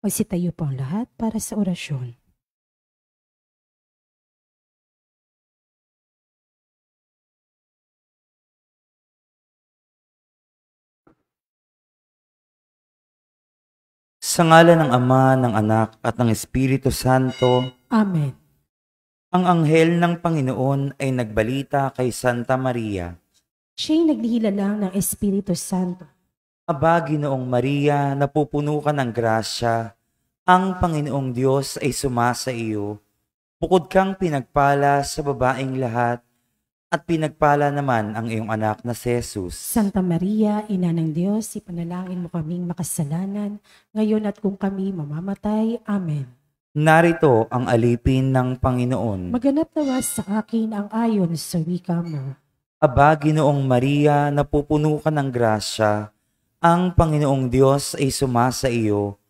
Magsitayo po ang lahat para sa orasyon. Sa ngalan ng Ama, ng Anak, at ng Espiritu Santo. Amen. Ang anghel ng Panginoon ay nagbalita kay Santa Maria. Siya'y naglihila lang ng Espiritu Santo. Aba, Ginoong Maria, napupuno ka ng grasya. Ang Panginoong Diyos ay sumasa iyo. Bukod kang pinagpala sa babaeng lahat, at pinagpala naman ang iyong anak na si Jesus. Santa Maria, Ina ng Diyos, ipanalangin mo kaming makasalanan, ngayon at kung kami mamamatay. Amen. Narito ang alipin ng Panginoon. Maganap nawa sa akin ang ayon sa wika mo. Aba, Ginoong Maria, napupuno ka ng grasya. Ang Panginoong Diyos ay sumasa iyo.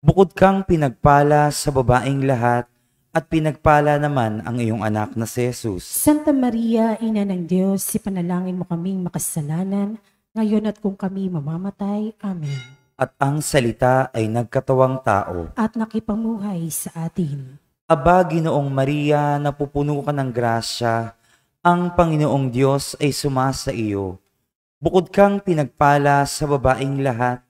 Bukod kang pinagpala sa babaeng lahat, at pinagpala naman ang iyong anak na si Jesus. Santa Maria, Ina ng Diyos, ipanalangin mo kaming makasalanan, ngayon at kung kami mamamatay. Amen. At ang salita ay nagkatawang tao. At nakipamuhay sa atin. Aba, Ginoong Maria, napupuno ka ng grasya. Ang Panginoong Diyos ay sumasa iyo. Bukod kang pinagpala sa babaeng lahat,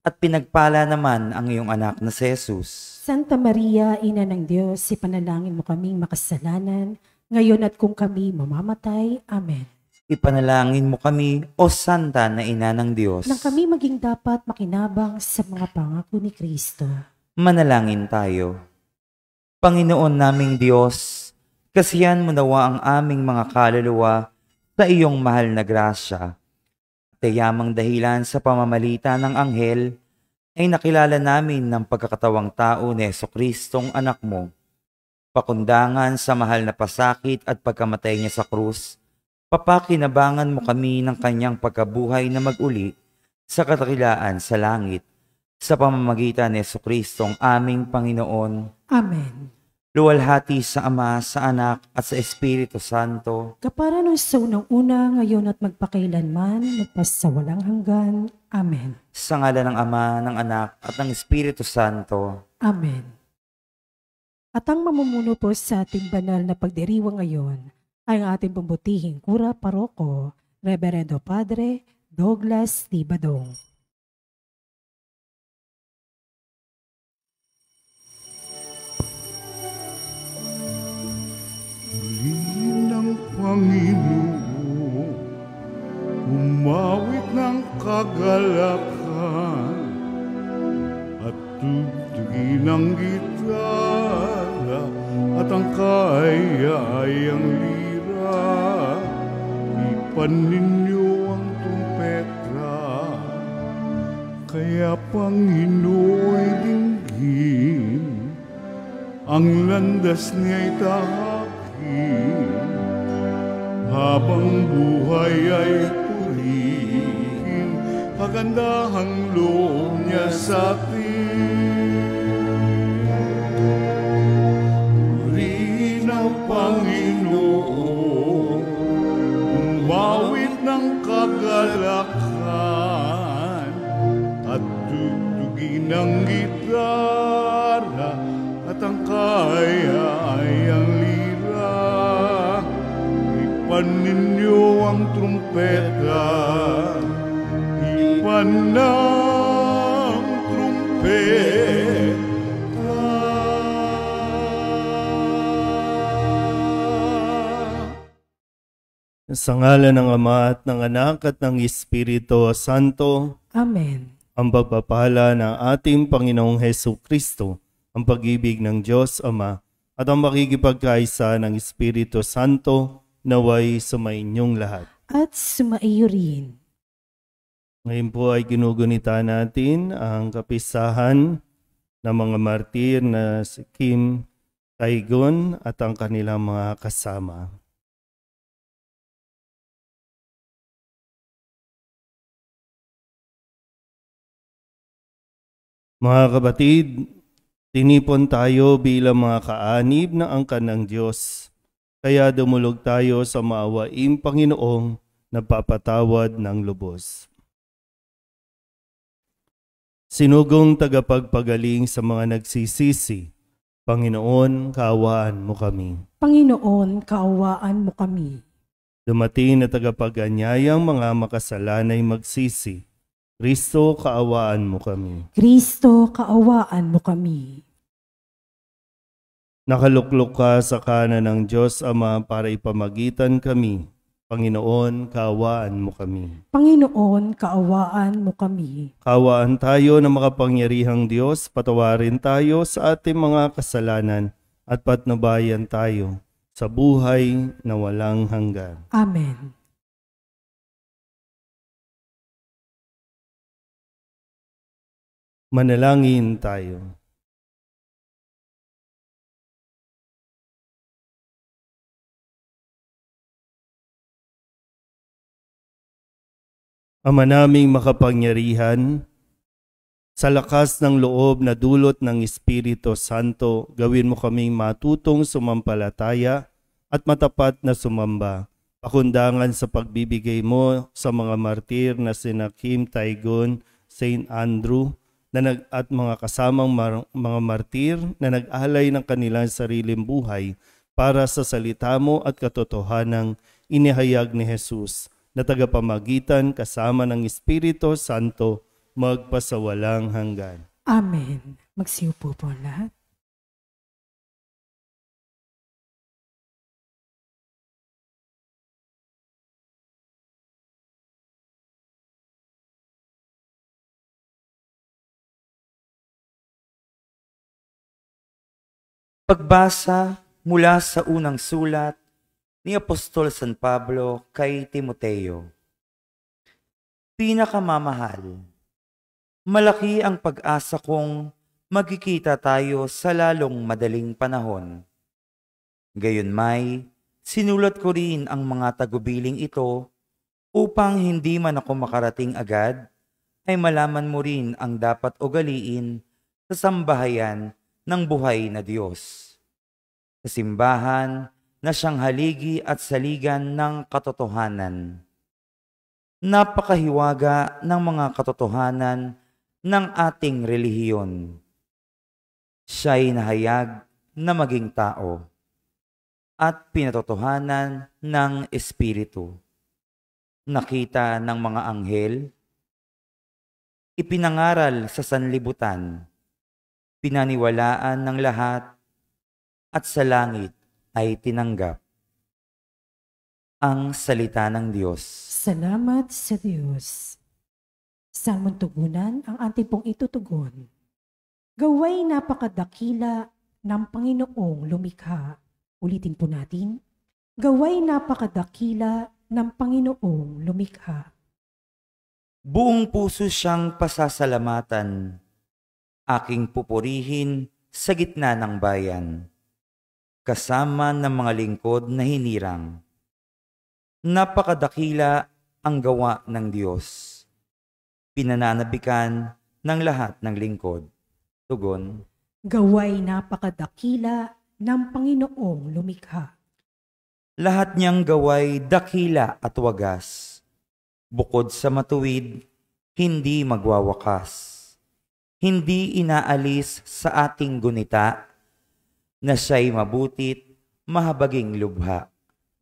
at pinagpala naman ang iyong anak na si Jesus. Santa Maria, Ina ng Diyos, ipanalangin mo kaming makasalanan, ngayon at kung kami mamamatay. Amen. Ipanalangin mo kami, O Santa na Ina ng Diyos, Nang kami maging dapat makinabang sa mga pangako ni Kristo. manalangin tayo. Panginoon naming Diyos, kasihan mo nawa ang aming mga kaluluwa sa iyong mahal na grasya. Tayamang dahilan sa pamamalita ng anghel, ay nakilala namin ng pagkakatawang tao ni Jesucristong anak mo. Pakundangan sa mahal na pasakit at pagkamatay niya sa krus, papakinabangan mo kami ng kanyang pagkabuhay na mag-uli sa katakilaan sa langit, sa pamamagitan ni Jesucristong aming Panginoon. Amen. Luwalhati sa Ama, sa Anak, at sa Espiritu Santo. Kapara nung sa unang-una, ngayon at magpakailanman, magpasawalang hanggan. Amen. Sa ngalan ng Ama, ng Anak, at ng Espiritu Santo. Amen. At ang mamumuno po sa ating banal na pagdiriwang ngayon ay ang ating pambutihing Kura Paroko, Reverendo Padre Douglas T. Badong. Ng Panginoon, umawit ng kagalakan at tugtugin ng gitara at ang kaaya-ayang lira. Ipan ninyo ang trumpeta, kaya Panginooy dinggin, ang landas niya'y tahakin. Habang buhay ay purihin, kagandahang loob niya sa atin. Purihin ang Panginoon, umawit ng kagalakan, at tugtugin ng gitara at ang kaaya-ayang lira. Ipan ninyo ang trumpeta, ipan ng trumpeta. Sa ngalan ng Ama at ng Anak at ng Espiritu Santo. Amen. Ang pagpapala ng ating Panginoong Hesukristo, ang pag-ibig ng Diyos Ama, at ang makikipagkaisa ng Espiritu Santo, naway sumainyong lahat. At sumaiyo rin. Ngayon po ay ginugunita natin ang kapisahan ng mga martir na si Kim Saigon at ang kanilang mga kasama. Mga kapatid, tinipon tayo bilang mga kaanib ng angkan ng Diyos. Kaya dumulog tayo sa maawaing Panginoong nagpapatawad ng lubos. Sinugong tagapagpagaling sa mga nagsisisi, Panginoon, kaawaan mo kami. Panginoon, kaawaan mo kami. Dumating na tagapag-anyayang mga makasalanay magsisi, Kristo, kaawaan mo kami. Kristo, kaawaan mo kami. Nakaluklok ka sa kanan ng Diyos Ama para ipamagitan kami. Panginoon, kaawaan mo kami. Panginoon, kaawaan mo kami. Kaawaan tayo na makapangyarihang Diyos, patawarin tayo sa ating mga kasalanan at patnubayan tayo sa buhay na walang hanggan. Amen. Manalangin tayo. Ama naming makapangyarihan, sa lakas ng loob na dulot ng Espiritu Santo, gawin mo kaming matutong sumampalataya at matapat na sumamba. Pakundangan sa pagbibigay mo sa mga martir na sina Kim Tae-gun, Saint Andrew, at mga kasamang mga martir na nag-alay ng kanilang sariling buhay para sa salita mo at katotohanang inihayag ni Jesus, na tagapamagitan kasama ng Espiritu Santo magpasawalang hanggan. Amen. Magsiupo po lahat. Pagbasa mula sa unang sulat ni Apostol San Pablo kay Timoteo. Pinakamamahal, malaki ang pag-asa kong magkikita tayo sa lalong madaling panahon. Gayunmay, sinulat ko rin ang mga tagubiling ito upang hindi man ako makarating agad, ay malaman mo rin ang dapat ugaliin sa sambahayan ng buhay na Diyos. Sa simbahan na siyang haligi at saligan ng katotohanan. Napakahiwaga ng mga katotohanan ng ating relihiyon. Siya'y nahayag na maging tao at pinatotohanan ng Espiritu. Nakita ng mga anghel, ipinangaral sa sanlibutan, pinaniwalaan ng lahat at sa langit ay tinanggap. Ang salita ng Diyos. Salamat sa Diyos. Saan mong tugunan ang ating pong itutugon? Gaway napakadakila ng Panginoong lumikha. Ulitin po natin. Gaway napakadakila ng Panginoong lumikha. Buong puso siyang pasasalamatan, aking pupurihin sa gitna ng bayan, kasama ng mga lingkod na hinirang. Napakadakila ang gawa ng Diyos. Pinananabikan ng lahat ng lingkod. Tugon. Gaway napakadakila ng Panginoong lumikha. Lahat niyang gaway dakila at wagas. Bukod sa matuwid, hindi magwawakas. Hindi inaalis sa ating gunita na siya'y mabutit, mahabaging lubha.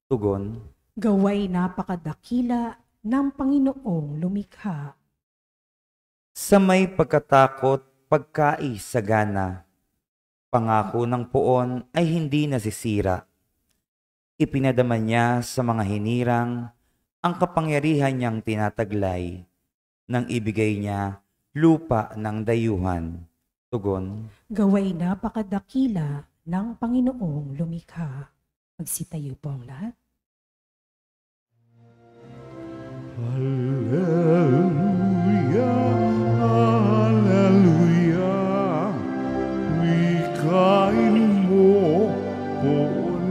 Tugon. Gaway napakadakila ng Panginoong lumikha. Sa may pagkatakot, pagkaisagana, pangako ng poon ay hindi nasisira. Ipinadama niya sa mga hinirang ang kapangyarihan niyang tinataglay, nang ibigay niya lupa ng dayuhan. Tugon. Gaway napakadakila ng Panginoong lumikha. Magsitayo po ang lahat. Hallelujah, hallelujah. Wikain mo, o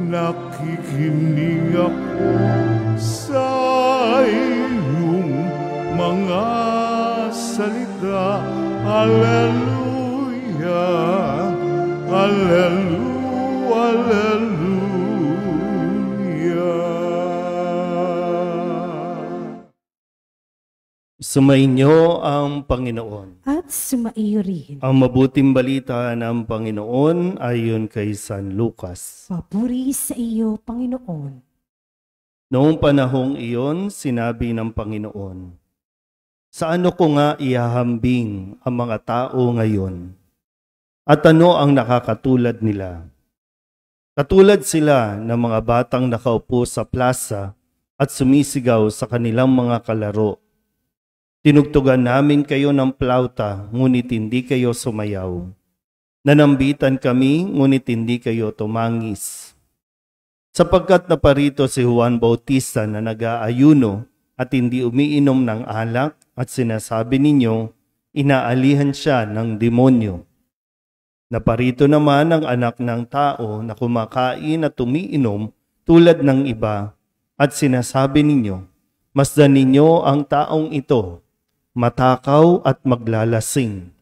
nakikinig ako sa iyong mga salita. Hallelujah, hallelujah, hallelujah. Sumainyo ang Panginoon. At sumaiyo rin. Ang mabuting balita ng Panginoon ayon kay San Lucas. Papuri sa iyo, Panginoon. Noong panahong iyon, sinabi ng Panginoon, sa ano ko nga ihahambing ang mga tao ngayon? At ano ang nakakatulad nila? Katulad sila ng mga batang nakaupo sa plaza at sumisigaw sa kanilang mga kalaro. Tinugtugan namin kayo ng plauta, ngunit hindi kayo sumayaw. Nanambitan kami, ngunit hindi kayo tumangis. Sapagkat naparito si Juan Bautista na nag-aayuno at hindi umiinom ng alak at sinasabi ninyo, inaalihan siya ng demonyo. Naparito naman ang anak ng tao na kumakain at umiinom tulad ng iba at sinasabi ninyo, masdan ninyo ang taong ito, matakaw at maglalasing,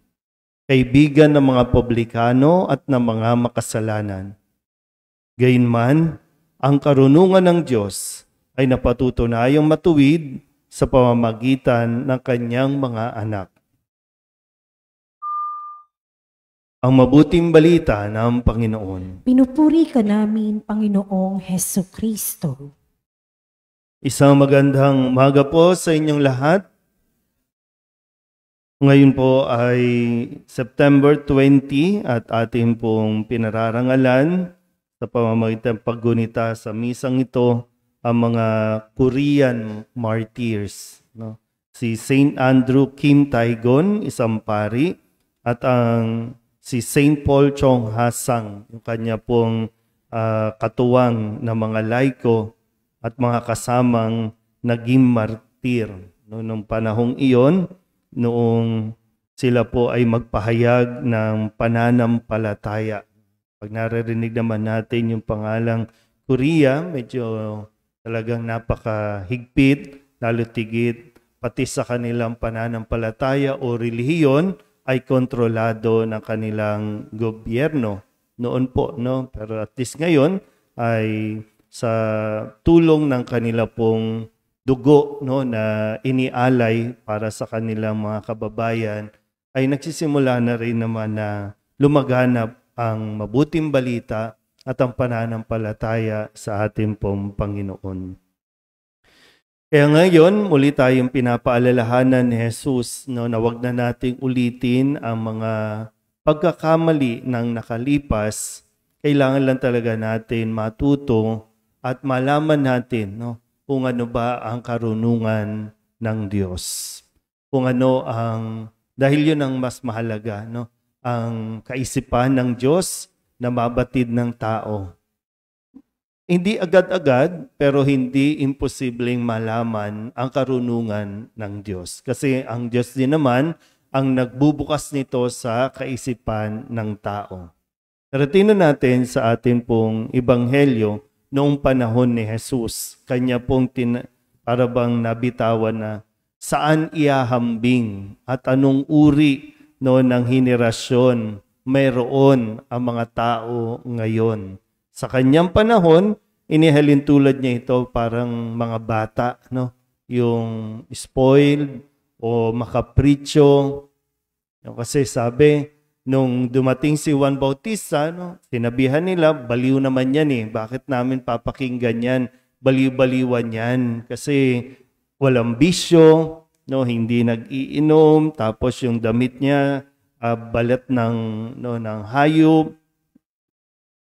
kaibigan ng mga publikano at ng mga makasalanan. Gayunman, ang karunungan ng Diyos ay napatutunayang matuwid sa pamamagitan ng kanyang mga anak. Ang mabuting balita ng Panginoon. Pinupuri ka namin, Panginoong Hesukristo. Isang magandang umaga po sa inyong lahat. Ngayon po ay September 20 at atin pong pinararangalan sa pamamagitan ng paggunita sa misang ito ang mga Korean martyrs. No? Si Saint Andrew Kim Tae-gon, isang pari, at si Saint Paul Chong Ha-sang, yung kanya pong katuwang na mga laiko at mga kasamang naging martir. No? Noong panahong iyon, noong sila po ay magpahayag ng pananampalataya. Pag naririnig naman natin yung pangalang Korea, medyo talagang napakahigpit, lalo tigit, pati sa kanilang pananampalataya o relihiyon ay kontrolado ng kanilang gobyerno. Noon po, no? Pero at least ngayon ay sa tulong ng kanila pong dugo, no, na inialay para sa kanilang mga kababayan, ay nagsisimula na rin naman na lumaganap ang mabuting balita at ang pananampalataya sa ating pong Panginoon. Kaya ngayon, muli tayong pinapaalalahanan ni Jesus, no, na wag na nating ulitin ang mga pagkakamali ng nakalipas. Kailangan lang talaga natin matuto at malaman natin, no, kung ano ba ang karunungan ng Diyos. Kung ano dahil yun ang mas mahalaga, no? Ang kaisipan ng Diyos na mabatid ng tao. Hindi agad-agad, pero hindi imposibleng malaman ang karunungan ng Diyos. Kasi ang Diyos din naman ang nagbubukas nito sa kaisipan ng tao. Pero tingnan natin sa atin pong ebanghelyo, noong panahon ni Jesus, kanya pong para bang nabitawan na saan iahambing at anong uri ng henerasyon mayroon ang mga tao ngayon. Sa kanyang panahon, inihalin tulad niya ito parang mga bata, no? Yung spoiled o makapritsyo. Kasi sabi, nung dumating si Juan Bautista, no, sinabihan nila, baliw naman yan eh. Bakit namin papakinggan yan? Baliw-baliwan yan. Kasi walang bisyo, no, hindi nag-iinom, tapos yung damit niya, balat ng hayop,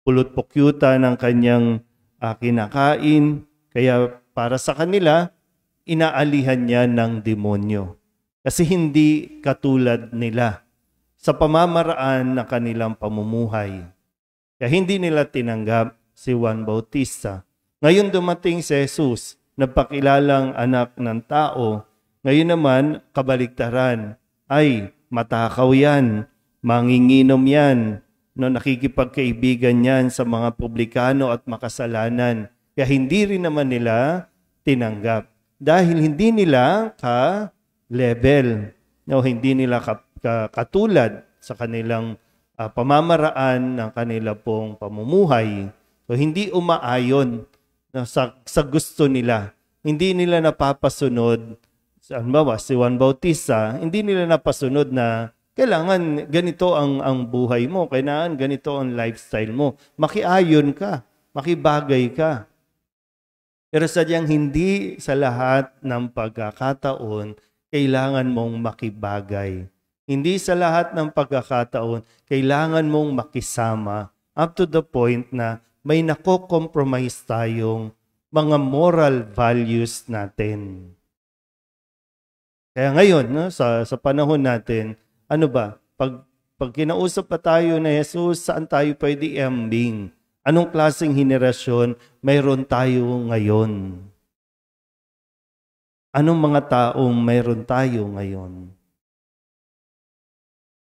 pulot-pukyuta ng kanyang kinakain. Kaya para sa kanila, inaalihan niya ng demonyo. Kasi hindi katulad nila sa pamamaraan ng kanilang pamumuhay. Kaya hindi nila tinanggap si Juan Bautista. Ngayon dumating si Jesus, nagpakilalang anak ng tao. Ngayon naman, kabaligtaran, ay matakaw yan, manginginom yan, no, nakikipagkaibigan yan sa mga publikano at makasalanan. Kaya hindi rin naman nila tinanggap. Dahil hindi nila ka-level, no, hindi nila katulad sa kanilang pamamaraan ng kanila pong pamumuhay. So, hindi umaayon sa gusto nila. Hindi nila napapasunod Halimbawa, si Juan Bautista, hindi nila napasunod na kailangan ganito ang buhay mo, kailangan ganito ang lifestyle mo. Makiayon ka, makibagay ka. Pero sadyang hindi sa lahat ng pagkakataon, kailangan mong makibagay. Hindi sa lahat ng pagkakataon, kailangan mong makisama up to the point na may nako-compromise tayong mga moral values natin. Kaya ngayon, no, sa panahon natin, ano ba? Pag kinausap pa tayo na Jesus, saan tayo pwede iambing? Anong klaseng henerasyon mayroon tayo ngayon? Anong mga taong mayroon tayo ngayon?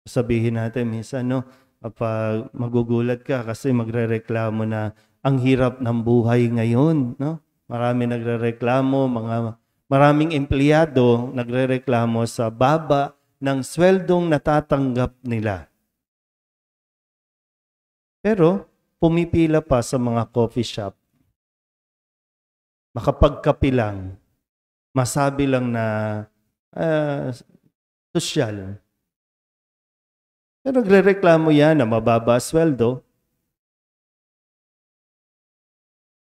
Sabihin natin minsan, no, kapag magugulat ka kasi magrereklamo na ang hirap ng buhay ngayon, no? Marami nagrereklamo, maraming empleyado nagrereklamo sa baba ng sweldong natatanggap nila. Pero pumipila pa sa mga coffee shop. Makapagkape lang, masabi lang na sosyal. Pero nagrereklamo yan na mababa sweldo.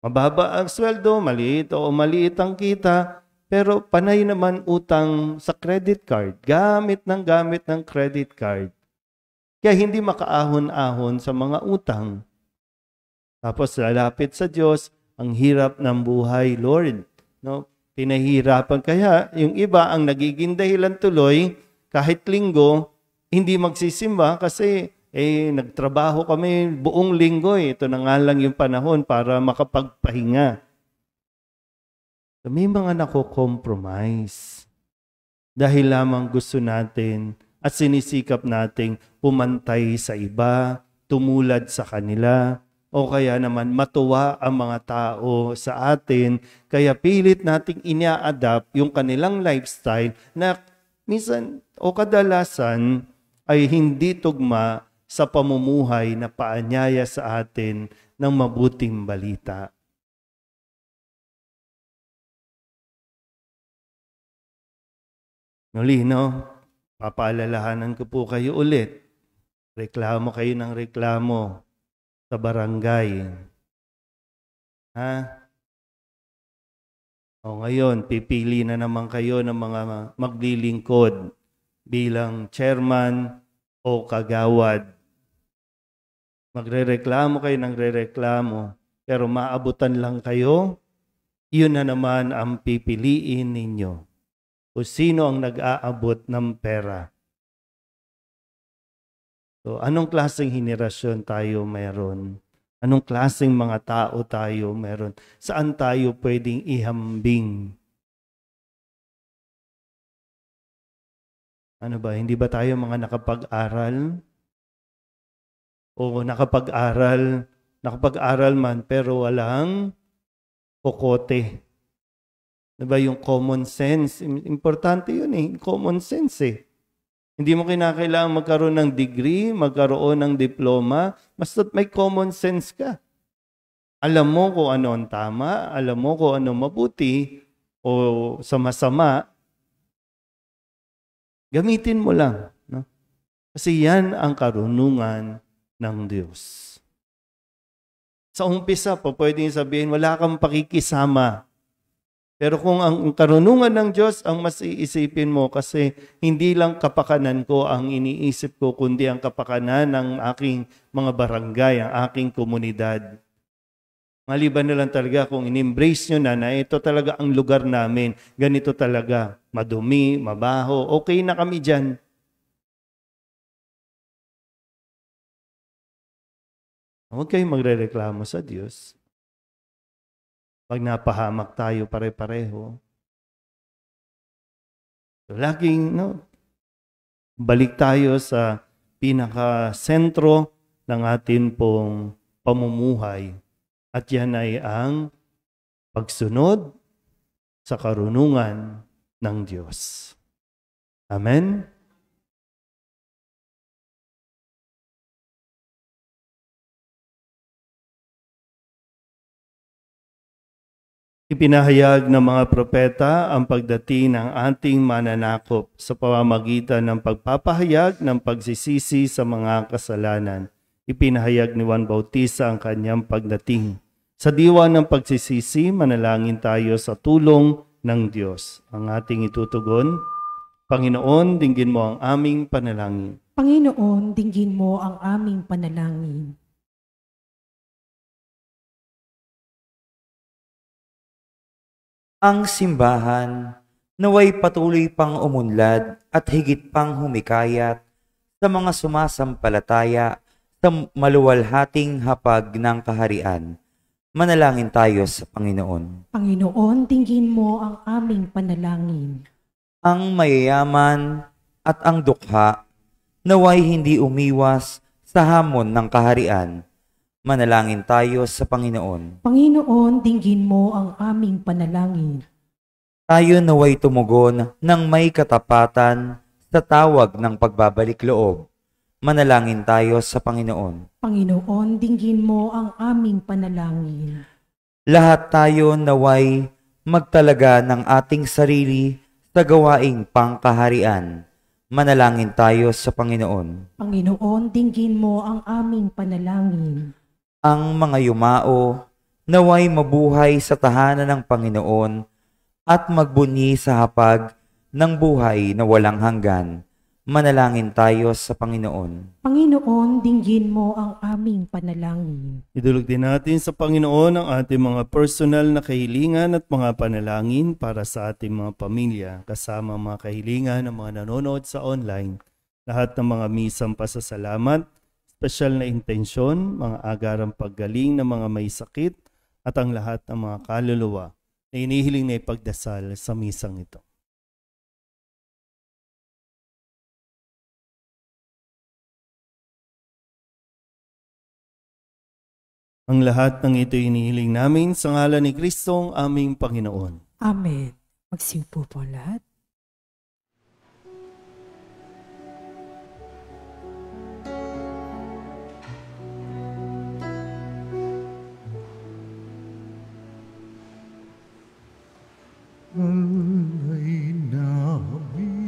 Mababa ang sweldo, maliit o maliit ang kita, pero panay naman utang sa credit card. Gamit ng credit card. Kaya hindi makaahon-ahon sa mga utang. Tapos lalapit sa Diyos, ang hirap ng buhay, Lord. No? Pinahirapan. Kaya yung iba ang nagiging dahilan tuloy, kahit linggo, hindi magsisimba kasi nagtrabaho kami buong linggo. Ito na nga lang yung panahon para makapagpahinga. So, may mga nako-compromise. Dahil lamang gusto natin at sinisikap nating pumantay sa iba, tumulad sa kanila, o kaya naman matuwa ang mga tao sa atin, kaya pilit nating ina-adapt yung kanilang lifestyle na minsan o kadalasan ay hindi tugma sa pamumuhay na paanyaya sa atin ng mabuting balita. Muli, no? Papaalalahanan ko po kayo ulit. Reklamo kayo ng reklamo sa barangay. Ha? O ngayon, pipili na naman kayo ng mga maglilingkod bilang chairman o kagawad. Magrereklamo kayo ng rereklamo, pero maabutan lang kayo, yun na naman ang pipiliin ninyo. O sino ang nag-aabot ng pera. So, anong klaseng henerasyon tayo meron? Anong klaseng mga tao tayo meron? Saan tayo pwedeng ihambing? Ano ba, hindi ba tayo mga nakapag-aral? O nakapag-aral man pero walang kokote. Diba yung common sense? Importante yun common sense Hindi mo kinakailangan magkaroon ng degree, magkaroon ng diploma, basta't may common sense ka. Alam mo kung ano ang tama, alam mo kung ano mabuti o sa masama, gamitin mo lang. No? Kasi yan ang karunungan ng Diyos. Sa umpisa po, pwedeng sabihin, wala kang pakikisama. Pero kung ang karunungan ng Diyos ang mas iisipin mo, kasi hindi lang kapakanan ko ang iniisip ko, kundi ang kapakanan ng aking mga barangay, ang aking komunidad. Maliban na lang talaga kung in-embrace nyo na ito talaga ang lugar namin, ganito talaga, madumi, mabaho, okay na kami dyan. Huwag kayong magrereklamo sa Diyos. Pag napahamak tayo pare-pareho. So, laging, balik tayo sa pinaka-sentro ng atin pong pamumuhay. At yan ay ang pagsunod sa karunungan ng Diyos. Amen? Ipinahayag ng mga propeta ang pagdating ng ating mananakop sa pamamagitan ng pagpapahayag ng pagsisisi sa mga kasalanan. Ipinahayag ni Juan Bautista ang kanyang pagdating. Sa diwa ng pagsisisi, manalangin tayo sa tulong ng Diyos. Ang ating itutugon, Panginoon, dinggin mo ang aming panalangin. Panginoon, dinggin mo ang aming panalangin. Ang simbahan naway patuloy pang umunlad at higit pang humikayat sa mga sumasampalataya sa maluwalhating hapag ng kaharian. Manalangin tayo sa Panginoon. Panginoon, dinggin mo ang aming panalangin. Ang mayayaman at ang dukha naway hindi umiwas sa hamon ng kaharian. Manalangin tayo sa Panginoon. Panginoon, dinggin mo ang aming panalangin. Tayo naway tumugon ng may katapatan sa tawag ng pagbabalik loob. Manalangin tayo sa Panginoon. Panginoon, dinggin mo ang aming panalangin. Lahat tayo naway magtalaga ng ating sarili sa gawaing pangkaharian. Manalangin tayo sa Panginoon. Panginoon, dinggin mo ang aming panalangin. Ang mga yumao naway mabuhay sa tahanan ng Panginoon at magbunyi sa hapag ng buhay na walang hanggan. Manalangin tayo sa Panginoon. Panginoon, dinggin mo ang aming panalangin. Idulog din natin sa Panginoon ang ating mga personal na kahilingan at mga panalangin para sa ating mga pamilya, kasama mga kahilingan ng mga nanonood sa online, lahat ng mga misang pasasalamat, espesyal na intensyon, mga agarang paggaling ng mga may sakit, at ang lahat ng mga kaluluwa na inihiling na ipagdasal sa misang ito. Ang lahat ng ito inihiling namin sa ngalan ni Kristong aming Panginoon. Amen. Magsiupo po lahat. Alay namin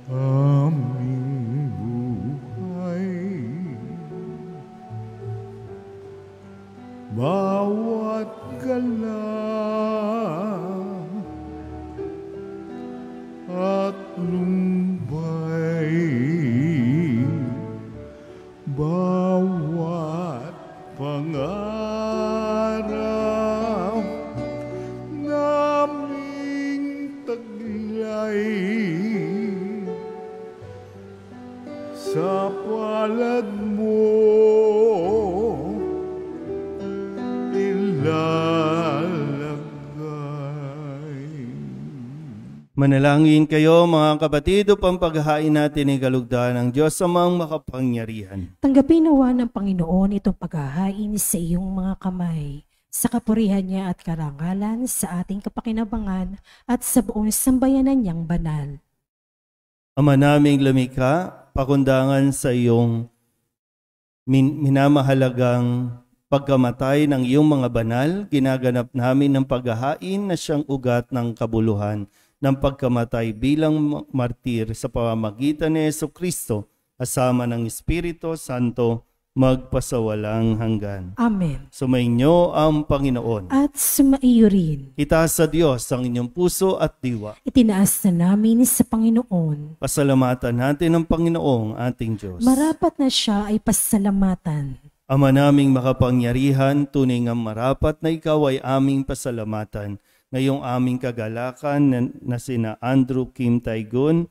aming buhay, bawat galaw at lumbay, bawat pangarap naming taglay sa palad mo ilalagay. Manalangin kayo mga kapatid upang paghahain natin ay kalugdan ng Diyos amang makapangyarihan. Tanggapin nawa ng Panginoon itong paghahain sa iyong mga kamay, sa kapurihan niya at karangalan, sa ating kapakinabangan at sa buong sambayanan niyang banal. Ama naming lumikha, pakundangan sa iyong minamahalagang pagkamatay ng iyong mga banal, ginaganap namin ng paghahain na siyang ugat ng kabuluhan ng pagkamatay bilang martir sa pamamagitan ni Jesucristo, kasama ng Espiritu Santo, magpasawalang hanggan. Amen. Sumainyo ang Panginoon. At sumaiyo rin. Itaas sa Diyos ang inyong puso at diwa. Itinaas na namin sa Panginoon. Pasalamatan natin ang Panginoong ating Diyos. Marapat na siya ay pasalamatan. Ama naming makapangyarihan, tunay ngang marapat na ikaw ay aming pasalamatan. Ngayong aming kagalakan na sina Andrew Kim Taigun,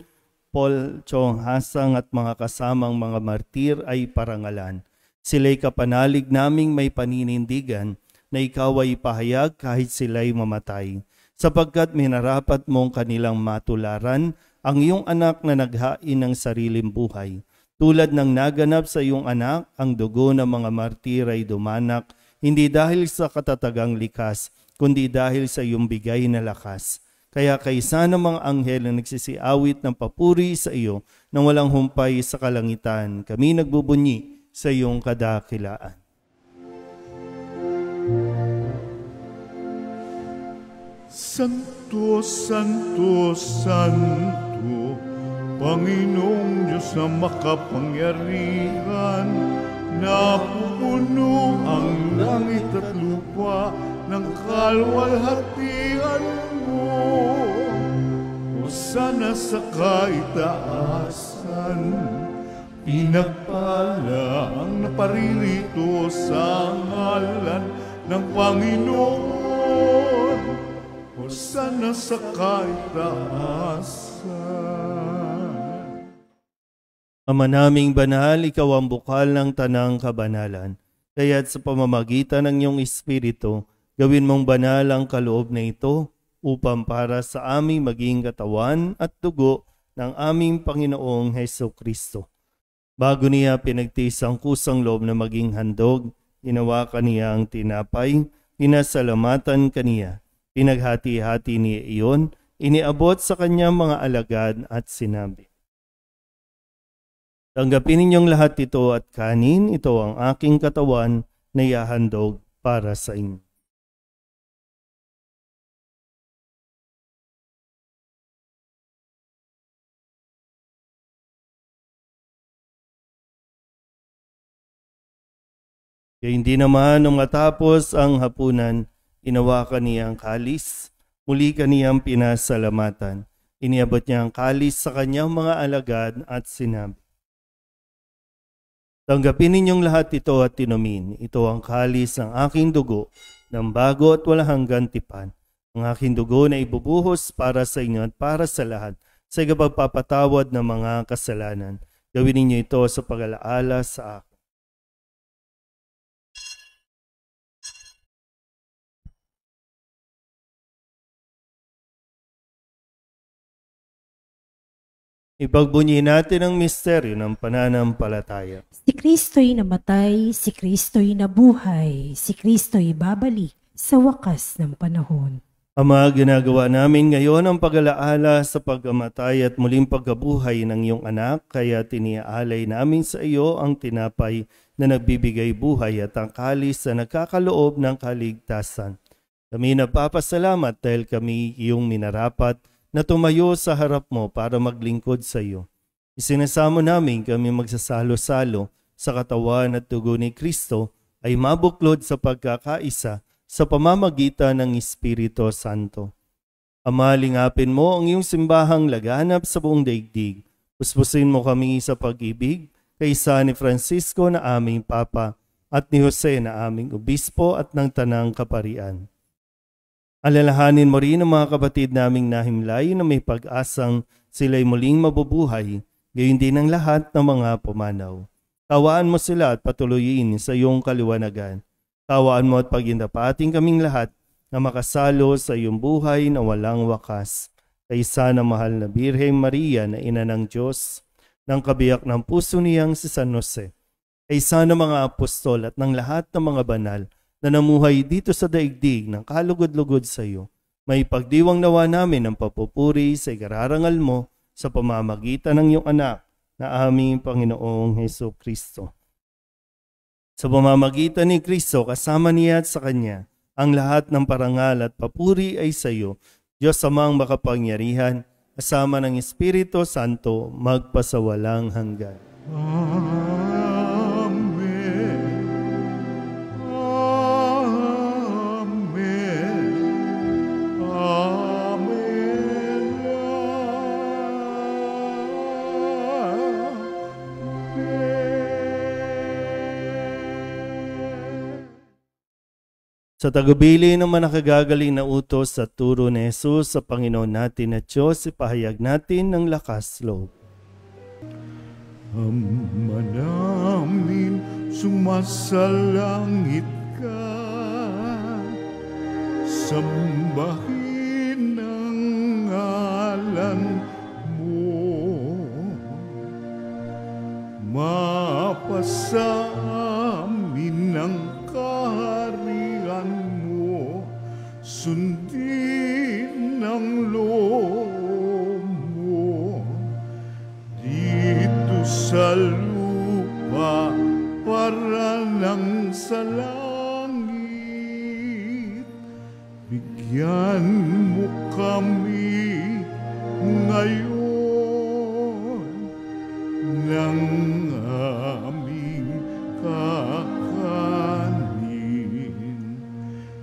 Paul Chong Hasang at mga kasamang mga martir ay parangalan. Sila'y kapanalig naming may paninindigan na ikaw ay ipahayag kahit sila'y mamatay. Sapagkat minarapat mong kanilang matularan ang iyong anak na naghain ng sariling buhay. Tulad ng naganap sa iyong anak, ang dugo ng mga martir ay dumanak, hindi dahil sa katatagang likas, kundi dahil sa iyong bigay na lakas. Kaya kaysa ng mga anghel na nagsisiawit ng papuri sa iyo nang walang humpay sa kalangitan, kami nagbubunyi sa iyong kadakilaan. Santo, Santo, Santo, Panginoong Diyos na makapangyarihan, napupuno ang langit at lupa ng kalwalhatian mo. Hosana sa kaitaasan, pinagpala ang naparirito sa ngalan ng Panginoon. Hosana sa kaitaasan. Ama naming banal, ikaw ang bukal ng tanang kabanalan. Kaya't sa pamamagitan ng iyong Espiritu, gawin mong banal ang kaloob na ito upang para sa aming maging katawan at dugo ng aming Panginoong Hesukristo. Bago niya pinagtiis ang kusang loob na maging handog, hinawakan niya ang tinapay, pinasalamatan kaniya, pinaghati-hati niya iyon, iniabot sa kanyang mga alagad at sinabi, "Tanggapin ninyong lahat ito at kanin, ito ang aking katawan na ihahandog para sa inyo." Kaya hindi naman nung matapos ang hapunan, inawakan niya ang kalis, muli kaniyang pinasalamatan. Iniabot niya ang kalis sa kanyang mga alagad at sinabi, "Tanggapin ninyong lahat ito at inumin. Ito ang kalis ng aking dugo, ng bago at walang hanggang tipan. Ang aking dugo na ibubuhos para sa inyo at para sa lahat, sa ikapagpapatawad ng mga kasalanan. Gawin ninyo ito sa pag-alaala sa akin." Ipagbunyi natin ang misteryo ng pananampalataya. Si Kristo'y namatay, si Kristo'y nabuhay, si Kristo'y babalik sa wakas ng panahon. Ama, ginagawa namin ngayon ang pag-alaala sa pagkamatay at muling pagkabuhay ng iyong anak, kaya tiniaalay namin sa iyo ang tinapay na nagbibigay buhay at ang kalis na nagkakaloob ng kaligtasan. Kami nagpapasalamat dahil kami iyong minarapat na tumayo sa harap mo para maglingkod sa iyo. Isinasamo namin kami magsasalo-salo sa katawan at dugo ni Kristo ay mabuklod sa pagkakaisa sa pamamagitan ng Espiritu Santo. Ama, lingapin mo ang iyong simbahang laganap sa buong daigdig. Puspusin mo kami sa pag-ibig kaysa ni Francisco na aming Papa at ni Jose na aming Obispo at ng Tanang Kaparian. Alalahanin mo rin ang mga kapatid naming nahimlay na may pag-asang sila'y muling mabubuhay, gayon din ang lahat ng mga pumanaw. Tawaan mo sila at patuloyin sa iyong kaliwanagan. Tawaan mo at pagindapating kaming lahat na makasalo sa iyong buhay na walang wakas. Kaysa na mahal na Birheng Maria na ina ng Diyos, ng kabiyak ng puso niyang si San Jose. Kaysa na mga apostol at ng lahat ng mga banal na namuhay dito sa daigdig ng kalugod-lugod sa iyo, may pagdiwang nawa namin ang papupuri sa ikararangal mo sa pamamagitan ng iyong anak na aming Panginoong Hesukristo. Sa pamamagitan ni Kristo, kasama niya at sa Kanya, ang lahat ng parangal at papuri ay sa iyo, Diyos Amang makapangyarihan, kasama ng Espiritu Santo, magpasawalang hanggan. Amen. Sa tagubili ng manakagagaling na utos sa turo ni Jesus sa Panginoon natin at Diyos, ipahayag natin ng lakas loob. Ama namin, sumasalangit ka, sambahin ang ngalan mo, mapasa amin ang kaharian mo, sundin ang loob mo, dito sa lupa para lang sa langit. Bigyan bigyan mo kami ngayon ng aming kakanin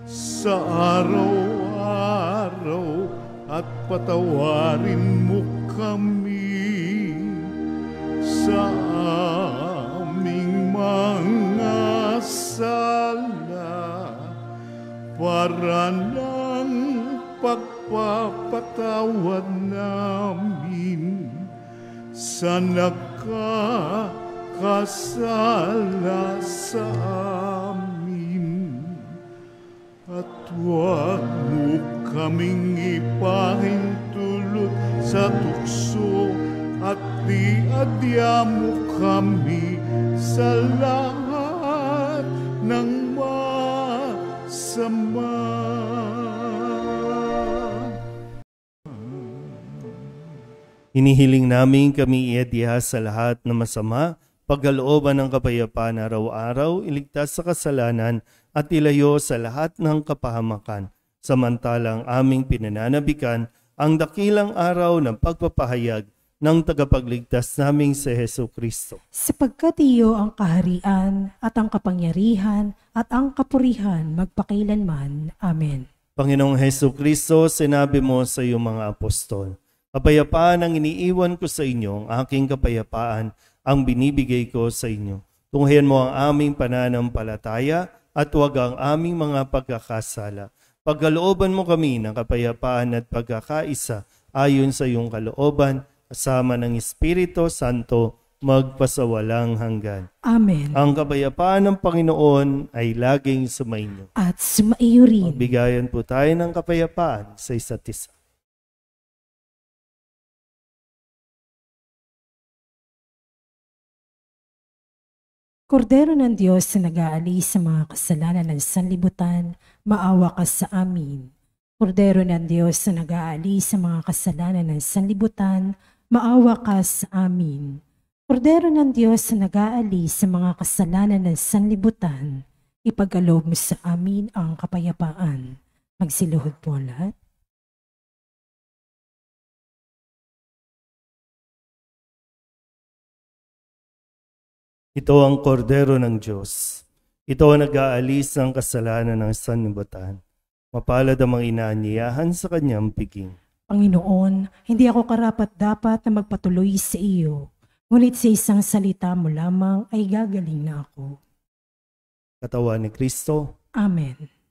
sa araw-araw at patawarin mo kami sa aming mga sala para ng pagpapatawad namin sa nagkakasala sa amin. At huwag mo kaming ipahintulot sa tukso at diadya mo kami sa lahat ng masama. Hinihiling namin kami iadya sa lahat ng masama, pagkalooban ng kapayapaan araw-araw, iligtas sa kasalanan at ilayo sa lahat ng kapahamakan. Samantalang aming pinananabikan ang dakilang araw ng pagpapahayag ng tagapagligtas naming si Hesu Kristo. Sapagkat iyo ang kaharian at ang kapangyarihan at ang kapurihan magpakailanman. Amen. Panginoong Hesu Kristo, sinabi mo sa iyong mga apostol, kapayapaan ang iniiwan ko sa inyo, ang aking kapayapaan ang binibigay ko sa inyo. Tunghayan mo ang aming pananampalataya at huwag ang aming mga pagkakasala. Pagkalooban mo kami ng kapayapaan at pagkakaisa ayon sa iyong kalooban, kasama ng Espiritu Santo, magpasawalang hanggan. Amen. Ang kapayapaan ng Panginoon ay laging sumainyo. At sumaiyo rin. Magbigayan po tayo ng kapayapaan sa isa't isa. Kordero ng Diyos na nag-aalis sa mga kasalanan ng sanlibutan, maawa ka sa amin. Kordero ng Diyos na nag-aalis sa mga kasalanan ng sanlibutan, maawa ka sa amin. Kordero ng Diyos na nag-aalis sa mga kasalanan ng sanlibutan, ipagkaloob mo sa amin ang kapayapaan. Magsiluhod po ang lahat. Ito ang kordero ng Diyos. Ito ang nag-aalis ng kasalanan ng sanlibutan. Mapalad ang mga inaanyayahan sa kanyang piging. Panginoon, hindi ako karapat-dapat na magpatuloy sa iyo, ngunit sa isang salita mo lamang ay gagaling na ako. Katawan ni Kristo. Amen.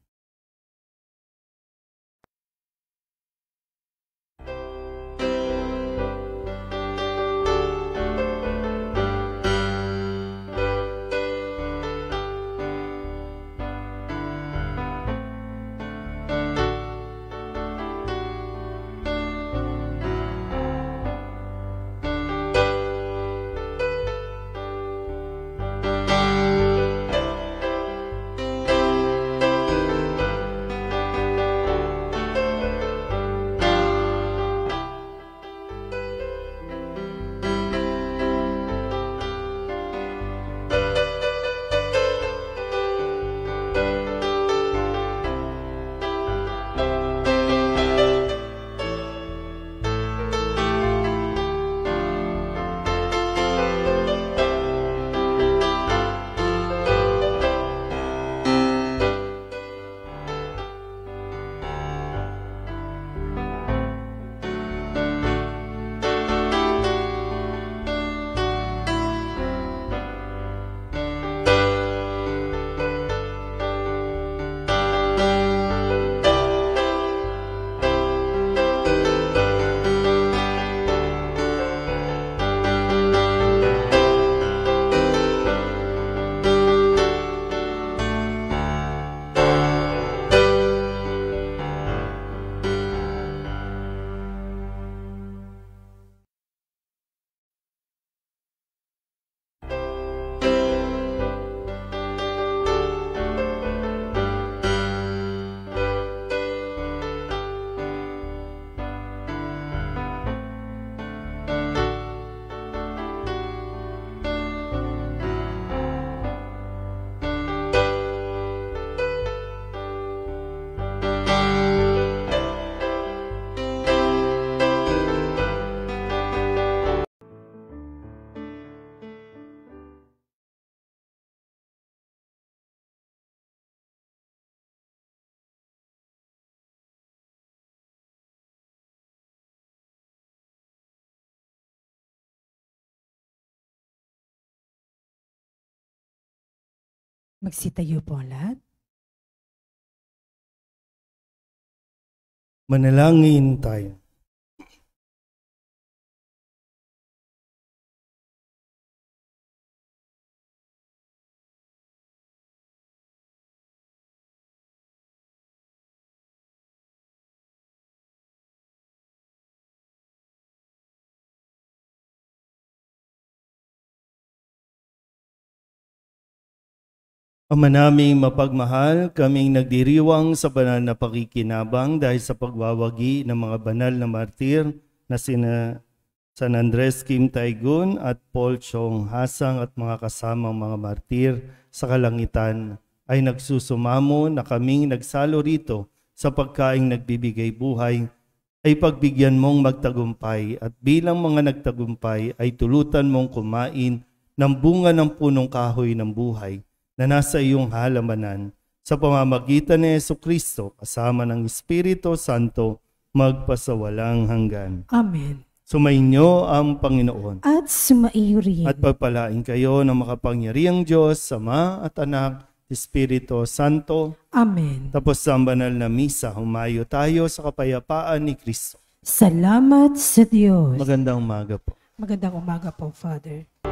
Magsitayo po ang lahat. Manalangin tayo. Ama naming mapagmahal, kaming nagdiriwang sa banal na pakikinabang dahil sa pagwawagi ng mga banal na martir na sina San Andres Kim Taygun at Paul Chong Hasang at mga kasamang mga martir sa kalangitan ay nagsusumamo na kaming nagsalo rito sa pagkaing nagbibigay buhay ay pagbigyan mong magtagumpay at bilang mga nagtagumpay ay tulutan mong kumain ng bunga ng punong kahoy ng buhay na nasa iyong halamanan sa pamamagitan ni Jesucristo kasama ng Espiritu Santo magpasawalang hanggan. Amen. Sumainyo ang Panginoon. At sumaiyo rin. At pagpalain kayo ng makapangyarihang Diyos, Ama at Anak, Espiritu Santo. Amen. Tapos sa banal na misa, humayo tayo sa kapayapaan ni Kristo. Salamat sa Diyos. Magandang umaga po. Magandang umaga po, Father.